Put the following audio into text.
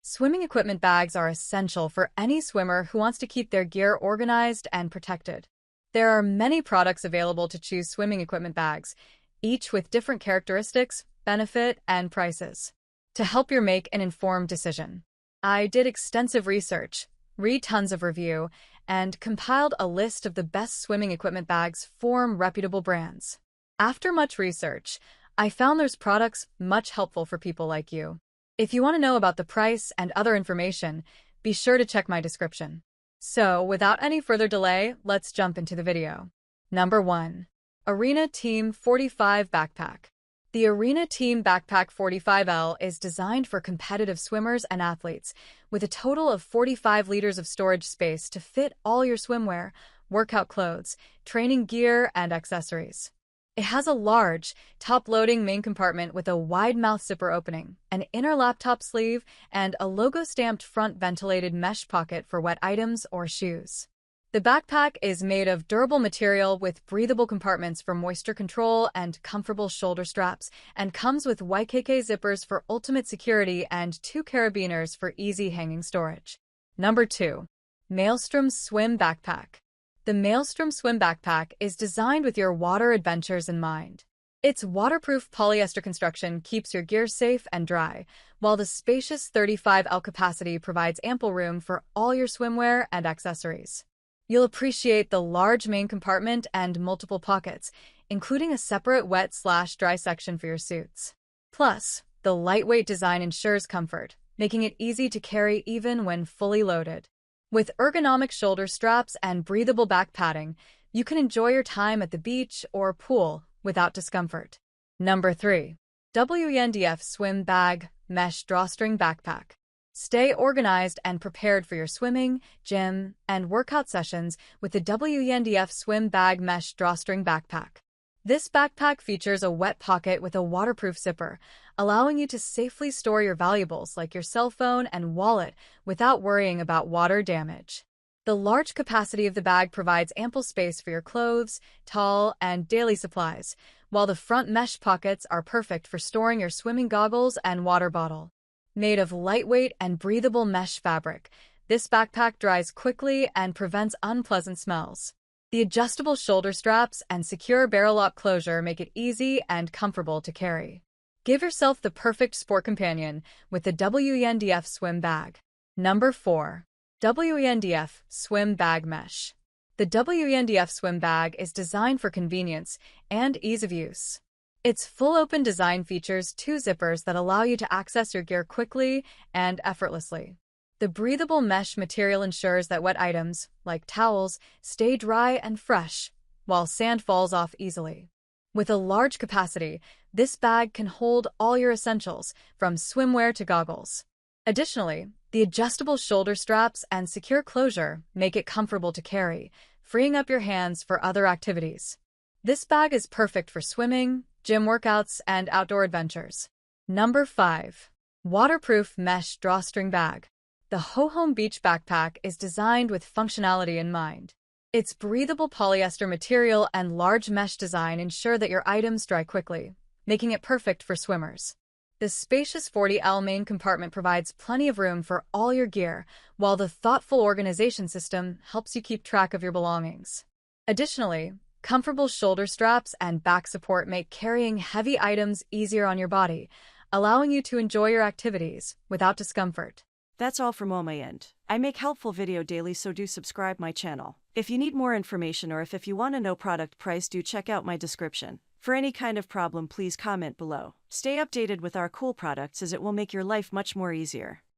Swimming equipment bags are essential for any swimmer who wants to keep their gear organized and protected. There are many products available to choose swimming equipment bags, each with different characteristics, benefit, and prices. To help you make an informed decision, I did extensive research, read tons of review, and compiled a list of the best swimming equipment bags from reputable brands. After much research, I found there's products much helpful for people like you. If you want to know about the price and other information, be sure to check my description. So, without any further delay, let's jump into the video. Number 1. Arena Team 45 Backpack. The Arena Team Backpack 45L is designed for competitive swimmers and athletes, with a total of 45 liters of storage space to fit all your swimwear, workout clothes, training gear, and accessories. It has a large, top-loading main compartment with a wide mouth zipper opening, an inner laptop sleeve, and a logo-stamped front ventilated mesh pocket for wet items or shoes. The backpack is made of durable material with breathable compartments for moisture control and comfortable shoulder straps, and comes with YKK zippers for ultimate security and 2 carabiners for easy hanging storage. Number 2. Maelstrom Swim Backpack. The Maelstrom Swim Backpack is designed with your water adventures in mind. Its waterproof polyester construction keeps your gear safe and dry, while the spacious 35L capacity provides ample room for all your swimwear and accessories. You'll appreciate the large main compartment and multiple pockets, including a separate wet/dry section for your suits. Plus, the lightweight design ensures comfort, making it easy to carry even when fully loaded. With ergonomic shoulder straps and breathable back padding, you can enjoy your time at the beach or pool without discomfort. Number 3. WENDF Swim Bag Mesh Drawstring Backpack. Stay organized and prepared for your swimming, gym, and workout sessions with the WENDF Swim Bag Mesh Drawstring Backpack. This backpack features a wet pocket with a waterproof zipper, allowing you to safely store your valuables like your cell phone and wallet without worrying about water damage. The large capacity of the bag provides ample space for your clothes, towel, and daily supplies, while the front mesh pockets are perfect for storing your swimming goggles and water bottle. Made of lightweight and breathable mesh fabric, this backpack dries quickly and prevents unpleasant smells. The adjustable shoulder straps and secure barrel lock closure make it easy and comfortable to carry. Give yourself the perfect sport companion with the WENDF Swim Bag. Number 4. WENDF Swim Bag Mesh. The WENDF Swim Bag is designed for convenience and ease of use. Its full-open design features 2 zippers that allow you to access your gear quickly and effortlessly. The breathable mesh material ensures that wet items, like towels, stay dry and fresh, while sand falls off easily. With a large capacity, this bag can hold all your essentials, from swimwear to goggles. Additionally, the adjustable shoulder straps and secure closure make it comfortable to carry, freeing up your hands for other activities. This bag is perfect for swimming, gym workouts, and outdoor adventures. Number 5. Waterproof Mesh Drawstring Bag. The HoHome Beach Backpack is designed with functionality in mind. Its breathable polyester material and large mesh design ensure that your items dry quickly, making it perfect for swimmers. The spacious 40L main compartment provides plenty of room for all your gear, while the thoughtful organization system helps you keep track of your belongings. Additionally, comfortable shoulder straps and back support make carrying heavy items easier on your body, allowing you to enjoy your activities without discomfort. That's all from my end. I make helpful video daily, so do subscribe my channel. If you need more information or if you want to know product price, do check out my description. For any kind of problem, please comment below. Stay updated with our cool products as it will make your life much more easier.